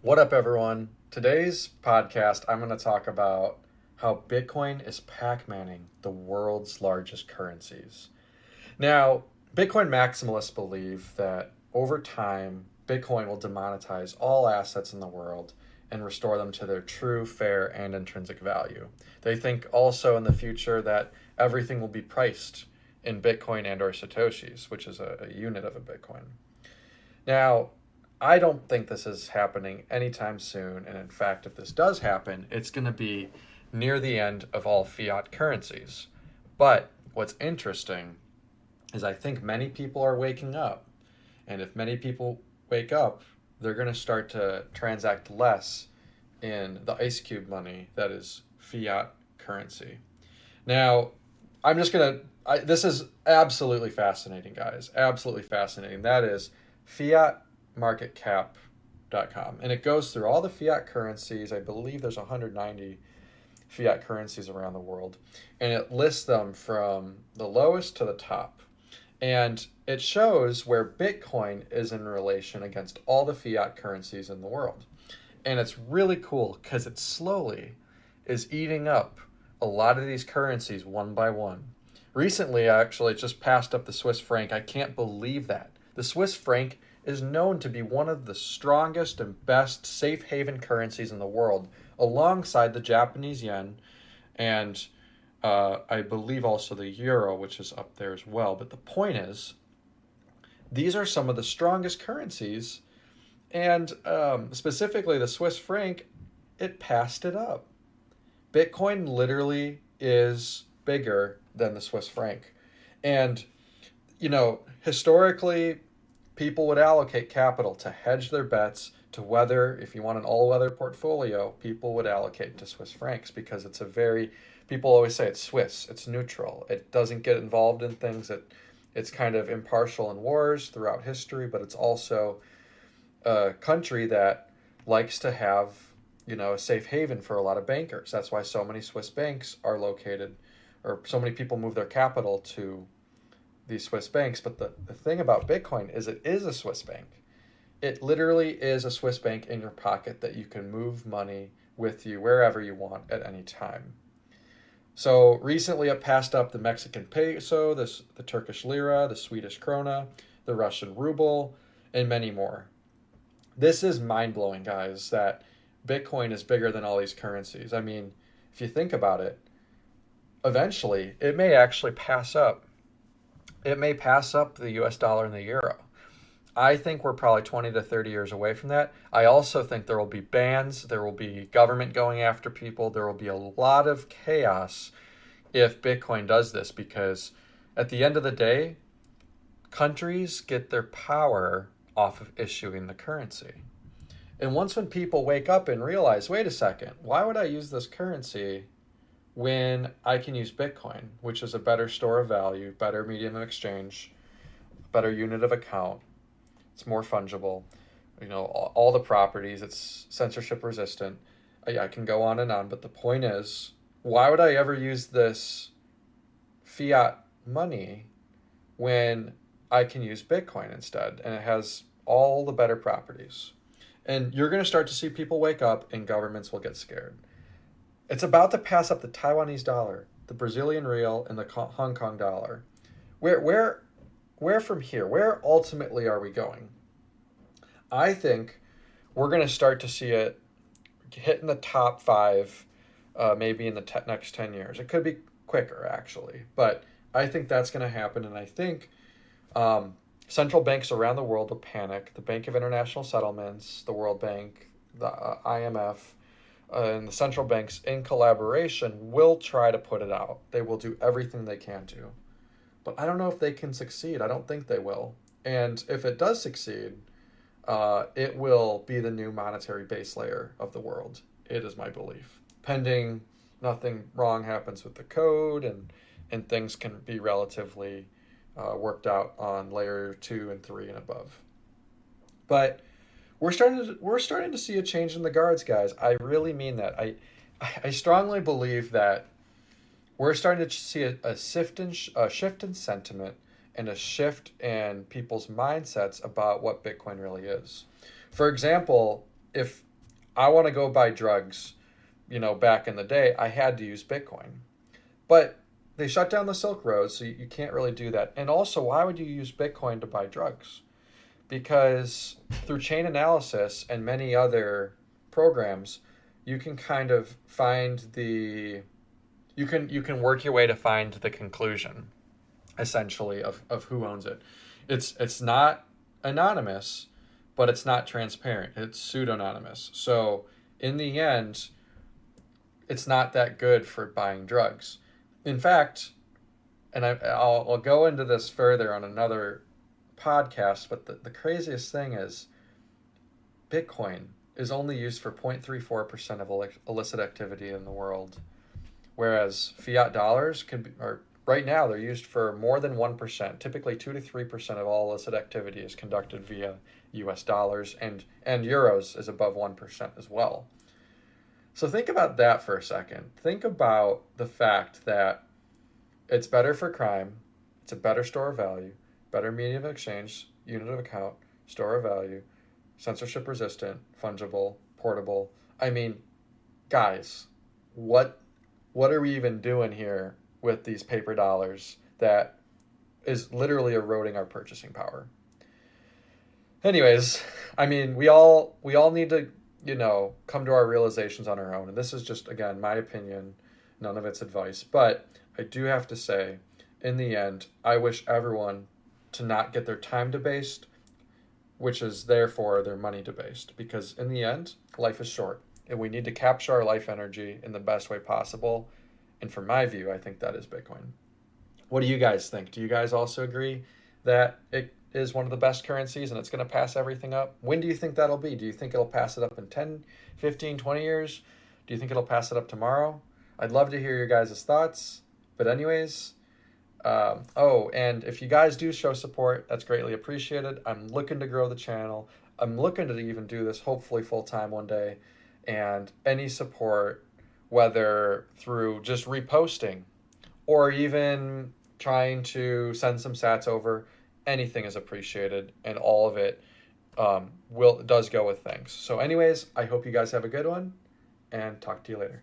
What up, everyone? Today's podcast, I'm going to talk about how Bitcoin is Pac-Manning the world's largest currencies. Now, Bitcoin maximalists believe that over time, Bitcoin will demonetize all assets in the world and restore them to their true, fair, and intrinsic value. They think also in the future that everything will be priced in Bitcoin and or Satoshis, which is a unit of a Bitcoin. Now, I don't think this is happening anytime soon. And in fact, if this does happen, it's going to be near the end of all fiat currencies. But what's interesting is I think many people are waking up. And if many people wake up, they're going to start to transact less in the ice cube money that is fiat currency. Now, I'm just going to, this is absolutely fascinating, guys. Absolutely fascinating. That is fiatmarketcap.com. And it goes through all the fiat currencies. I believe there's 190 fiat currencies around the world. And it lists them from the lowest to the top. And it shows where Bitcoin is in relation against all the fiat currencies in the world. And it's really cool because it slowly is eating up a lot of these currencies one by one. Recently, actually, it just passed up the Swiss franc. I can't believe that. The Swiss franc is known to be one of the strongest and best safe haven currencies in the world, alongside the Japanese yen and I believe also the euro, which is up there as well. But the point is, these are some of the strongest currencies, and specifically the Swiss franc, it passed it up. Bitcoin literally is bigger than the Swiss franc. And, historically, people would allocate capital to hedge their bets to weather. If you want an all-weather portfolio, people would allocate to Swiss francs because it's people always say it's Swiss, it's neutral. It doesn't get involved in things it's kind of impartial in wars throughout history, but it's also a country that likes to have, a safe haven for a lot of bankers. That's why so many Swiss banks are located, or so many people move their capital to these Swiss banks. But the thing about Bitcoin is it is a Swiss bank. It literally is a Swiss bank in your pocket that you can move money with you wherever you want at any time. So recently it passed up the Mexican peso, the Turkish Lira, the Swedish Krona, the Russian Ruble, and many more. This is mind-blowing, guys, that Bitcoin is bigger than all these currencies. I mean, if you think about it, eventually it may actually pass up. It may pass up the US dollar and the euro. I think we're probably 20 to 30 years away from that. I also think there will be bans, there will be government going after people, there will be a lot of chaos if Bitcoin does this, because at the end of the day, countries get their power off of issuing the currency. And when people wake up and realize, wait a second, why would I use this currency when I can use Bitcoin, which is a better store of value, better medium of exchange, better unit of account, it's more fungible, all the properties, it's censorship resistant. I can go on and on, but the point is, why would I ever use this fiat money when I can use Bitcoin instead? And it has all the better properties. And you're going to start to see people wake up and governments will get scared. It's about to pass up the Taiwanese dollar, the Brazilian real, and the Hong Kong dollar. Where from here? Where ultimately are we going? I think we're going to start to see it hit in the top five, maybe in the next 10 years. It could be quicker, actually. But I think that's going to happen. And I think central banks around the world will panic. The Bank of International Settlements, the World Bank, the IMF, and the central banks in collaboration will try to put it out. They will do everything they can to. But I don't know if they can succeed. I don't think they will. And if it does succeed, it will be the new monetary base layer of the world. It is my belief. Pending nothing wrong happens with the code and things can be relatively worked out on layer 2 and 3 and above. But we're starting to see a change in the guards, guys. I really mean that. I strongly believe that we're starting to see a shift in sentiment and a shift in people's mindsets about what Bitcoin really is. For example, if I want to go buy drugs, back in the day, I had to use Bitcoin. But they shut down the Silk Road, so you can't really do that. And also, why would you use Bitcoin to buy drugs? Because through chain analysis and many other programs, you can kind of find you can work your way to find the conclusion, essentially, of who owns it. It's not anonymous, but it's not transparent. It's pseudonymous. So in the end, it's not that good for buying drugs. In fact, and I'll go into this further on another podcast, but the craziest thing is Bitcoin is only used for 0.34% of illicit activity in the world, whereas fiat dollars right now they're used for more than 1%. Typically 2 to 3% of all illicit activity is conducted via US dollars, and euros is above 1% as well. So think about that for a second. Think about the fact that it's better for crime, it's a better store of value, better medium of exchange, unit of account, store of value, censorship resistant, fungible, portable. I mean, guys, what are we even doing here with these paper dollars that is literally eroding our purchasing power? Anyways, I mean, we all need to, come to our realizations on our own. And this is just, again, my opinion, none of it's advice. But I do have to say, in the end, I wish everyone to not get their time debased, which is therefore their money debased. Because in the end, life is short. And we need to capture our life energy in the best way possible. And from my view, I think that is Bitcoin. What do you guys think? Do you guys also agree that it is one of the best currencies and it's going to pass everything up? When do you think that'll be? Do you think it'll pass it up in 10, 15, 20 years? Do you think it'll pass it up tomorrow? I'd love to hear your guys' thoughts. But anyways, and if you guys do show support, that's greatly appreciated. I'm looking to grow the channel. I'm looking to even do this hopefully full-time one day. And any support, whether through just reposting or even trying to send some sats over, anything is appreciated, and all of it does go with thanks. So anyways, I hope you guys have a good one, and talk to you later.